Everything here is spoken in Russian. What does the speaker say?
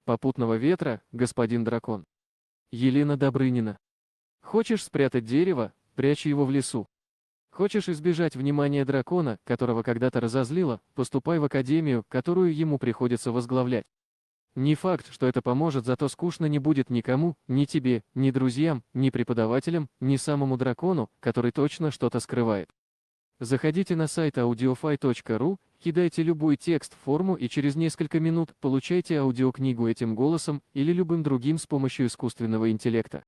попутного ветра, господин дракон. Елена Добрынина. Хочешь спрятать дерево, прячь его в лесу. Хочешь избежать внимания дракона, которого когда-то разозлило, поступай в академию, которую ему приходится возглавлять. Не факт, что это поможет, зато скучно не будет никому, ни тебе, ни друзьям, ни преподавателям, ни самому дракону, который точно что-то скрывает. Заходите на сайт audiofy.ru, кидайте любой текст в форму и через несколько минут получайте аудиокнигу этим голосом или любым другим с помощью искусственного интеллекта.